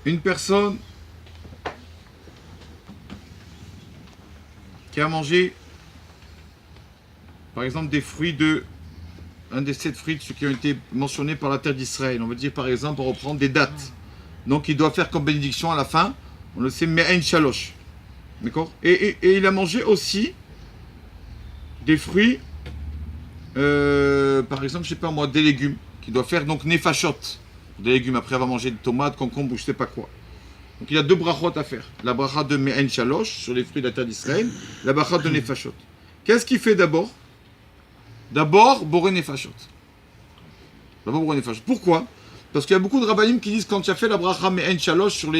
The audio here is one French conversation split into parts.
Une personne qui a mangé, par exemple, des fruits de un des 7 fruits ceux qui ont été mentionnés par la terre d'Israël. On va dire par exemple, on reprend des dates. Donc il doit faire comme bénédiction à la fin, on le sait, Me'en Shalosh. D'accord, et il a mangé aussi des fruits, par exemple, je sais pas moi, des légumes, qui doit faire donc Nefashot. Des légumes, après avoir mangé des tomates, concombres ou je sais pas quoi. Donc il y a 2 brachot à faire. La bracha de Me'en Shalosh, sur les fruits de la terre d'Israël, la bracha de Nefashot. Qu'est-ce qu'il fait d'abord? D'abord, Boré Nefashot. D'abord, Boré Nefashot. Pourquoi? Parce qu'il y a beaucoup de rabbanim qui disent que quand tu as fait la bracha Me'en Shalosh sur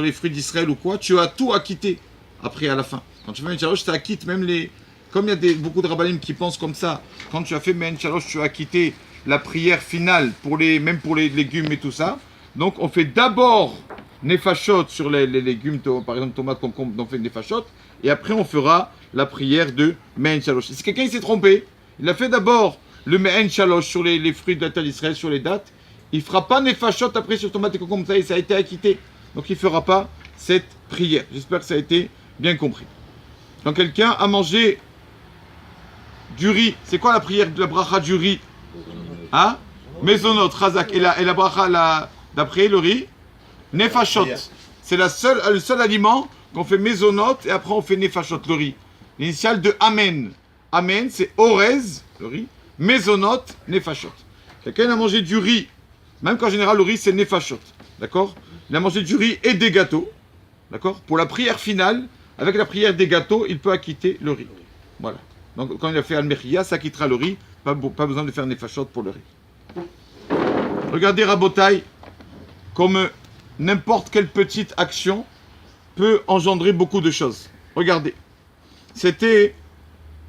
les fruits d'Israël ou quoi, tu as tout acquitté après à la fin. Quand tu fais Me'en Shalosh, tu acquittes même les. Comme il y a beaucoup de rabbanim qui pensent comme ça, quand tu as fait Me'en Shalosh, tu as acquitté la prière finale, même pour les légumes et tout ça. Donc on fait d'abord Nefashot sur les légumes, par exemple tomates, concombres, on fait Nefashot, et après on fera la prière de Me'en Shalosh. Si quelqu'un s'est trompé, il a fait d'abord le Me'en Shalosh sur les fruits de la terre d'Israël, sur les dates. Il ne fera pas Nefashot après sur tomates et concombres, ça a été acquitté. Donc il ne fera pas cette prière. J'espère que ça a été bien compris. Quand quelqu'un a mangé du riz, c'est quoi la prière de la bracha du riz? Hein? Mezonot, Razak. Et la bracha d'après le riz? Nefashot. C'est le seul aliment qu'on fait mezonot et après on fait nefashot, le riz. L'initiale de Amen. Amen, c'est Orez, le riz. Mezonot, nefashot. Quelqu'un a mangé du riz. Même qu'en général, le riz, c'est nefashot. D'accord? Il a mangé du riz et des gâteaux. D'accord? Pour la prière finale, avec la prière des gâteaux, il peut acquitter le riz. Voilà. Donc quand il a fait Al-Mechia, ça quittera le riz. Pas besoin de faire nefashot pour le riz. Regardez Rabotai, comme n'importe quelle petite action peut engendrer beaucoup de choses. Regardez. C'était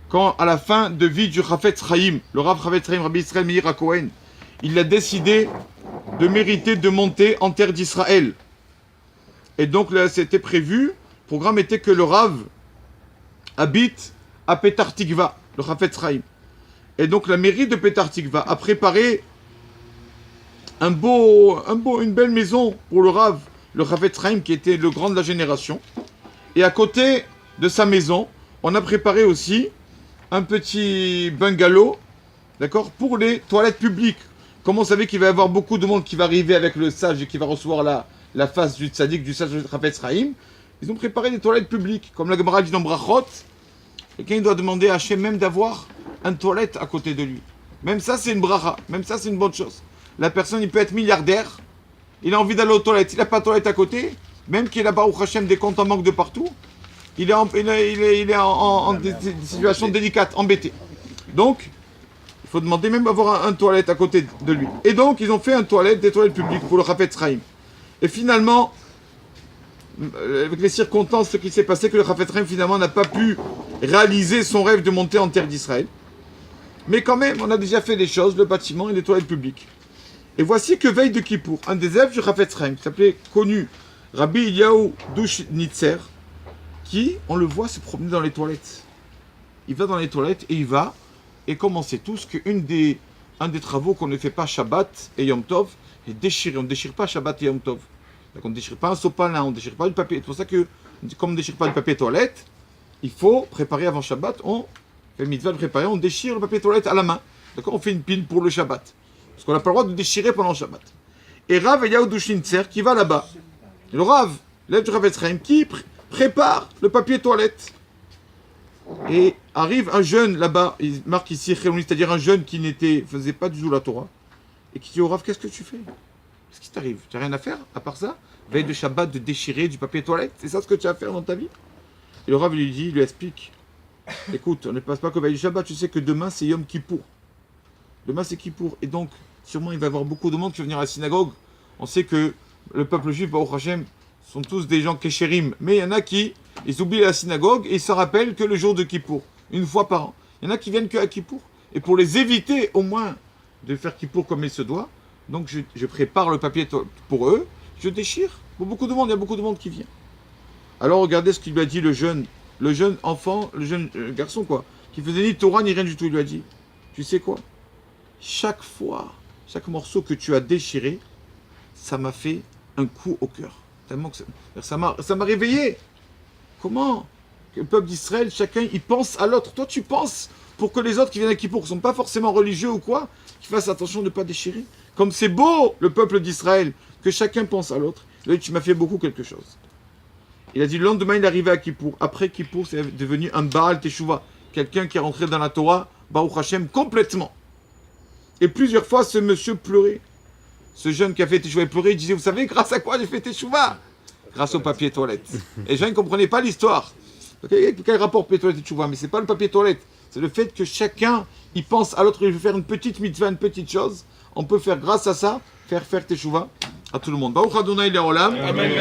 quand, à la fin de vie du Chafetz Chaim, le Rav Chafetz Chaim, Rabbi Israël Meir HaKohen, il a décidé de mériter de monter en terre d'Israël. Et donc là, c'était prévu. Le programme était que le Rav habite à Petar Tikva, le Chafetz Chaim. Et donc la mairie de Petar Tikva a préparé une belle maison pour le Rav, le Chafetz Chaim, qui était le grand de la génération. Et à côté de sa maison, on a préparé aussi un petit bungalow, d'accord, pour les toilettes publiques. Comme on savait qu'il va y avoir beaucoup de monde qui va arriver avec le sage et qui va recevoir la face du tzaddik, du sage de Chafetz Chaim, ils ont préparé des toilettes publiques. Comme la Gemara dit dans Brachot, quelqu'un doit demander à Hachem même d'avoir une toilette à côté de lui. Même ça, c'est une bracha. Même ça, c'est une bonne chose. La personne, il peut être milliardaire, il a envie d'aller aux toilettes, il n'a pas de toilette à côté, même qu'il a Baruch Hashem des comptes en manque de partout, il est en des situations délicates, embêté. Donc, il faut demander même d'avoir un toilette à côté de lui. Et donc, ils ont fait des toilettes publiques pour le Chafetz Chaim. Et finalement, avec les circonstances, ce qui s'est passé, que le Chafetz Chaim finalement n'a pas pu réaliser son rêve de monter en terre d'Israël. Mais quand même, on a déjà fait les choses, le bâtiment et les toilettes publiques. Et voici que veille de Kippour, un des élèves du Chafetz Chaim, qui s'appelait connu Rabbi Eliyahu Dushnitzer, qui, on le voit se promener dans les toilettes. Il va dans les toilettes et il va, et comme on sait tous qu'un des travaux qu'on ne fait pas Shabbat et Yom Tov, est déchirer. On ne déchire pas Shabbat et Yom Tov. Donc on ne déchire pas un sopalin, on ne déchire pas du papier. C'est pour ça que, comme on ne déchire pas du papier toilette, il faut préparer avant Shabbat, on fait le mitzvah de préparer, on déchire le papier toilette à la main. D'accord? On fait une pile pour le Shabbat. Parce qu'on n'a pas le droit de déchirer pendant Shabbat. Et Rav Eliyahu Dushnitzer qui va là-bas. Le Rav, l'élève du Chafetz Chaim, qui prépare le papier toilette. Et arrive un jeune là-bas, il marque ici, c'est-à-dire un jeune qui faisait pas du tout la Torah, et qui dit au Rav, qu'est-ce que tu fais? Qu'est-ce qui t'arrive? Tu n'as rien à faire, à part ça? Veille de Shabbat, de déchirer du papier toilette? C'est ça ce que tu as à faire dans ta vie? Et le Rav lui explique, écoute, on ne passe pas que veille du Shabbat, tu sais que demain c'est Yom Kippour. Demain c'est Kippour, et donc, sûrement il va y avoir beaucoup de monde qui va venir à la synagogue. On sait que le peuple juif, Baruch Hashem, sont tous des gens kéchérim, mais il y en a qui, ils oublient la synagogue et ils se rappellent que le jour de Kippour, une fois par an. Il y en a qui viennent que à Kippour. Et pour les éviter au moins de faire Kippour comme il se doit, donc je prépare le papier pour eux, je déchire. Pour beaucoup de monde, il y a beaucoup de monde qui vient. Alors regardez ce qu'il lui a dit le jeune enfant, le jeune garçon quoi, qui faisait ni Torah ni rien du tout. Il lui a dit, tu sais quoi? Chaque fois, chaque morceau que tu as déchiré, ça m'a fait un coup au cœur. Tellement que ça m'a réveillé. Comment le peuple d'Israël, chacun, il pense à l'autre. Toi, tu penses pour que les autres qui viennent à Kippour, qui ne sont pas forcément religieux ou quoi, qu'ils fassent attention de ne pas déchirer. Comme c'est beau, le peuple d'Israël, que chacun pense à l'autre. Là, tu m'as fait beaucoup quelque chose. Il a dit, le lendemain, il est arrivé à Kippour. Après Kippour, c'est devenu un Baal Teshuvah. Quelqu'un qui est rentré dans la Torah, Baruch Hashem, complètement. Et plusieurs fois, ce monsieur pleurait. Ce jeune qui a fait Teshuvah, il pleurait, il disait, vous savez, grâce à quoi j'ai fait Teshuvah? Grâce au papier toilette. Et les gens ne comprenaient pas l'histoire. Quel rapport papier toilette et Teshuvah? Mais c'est pas le papier toilette. C'est le fait que chacun, il pense à l'autre, il veut faire une petite mitzvah, une petite chose. On peut faire grâce à ça, faire Teshuvah à tout le monde. Baruch Adonai Le'olam. Amen.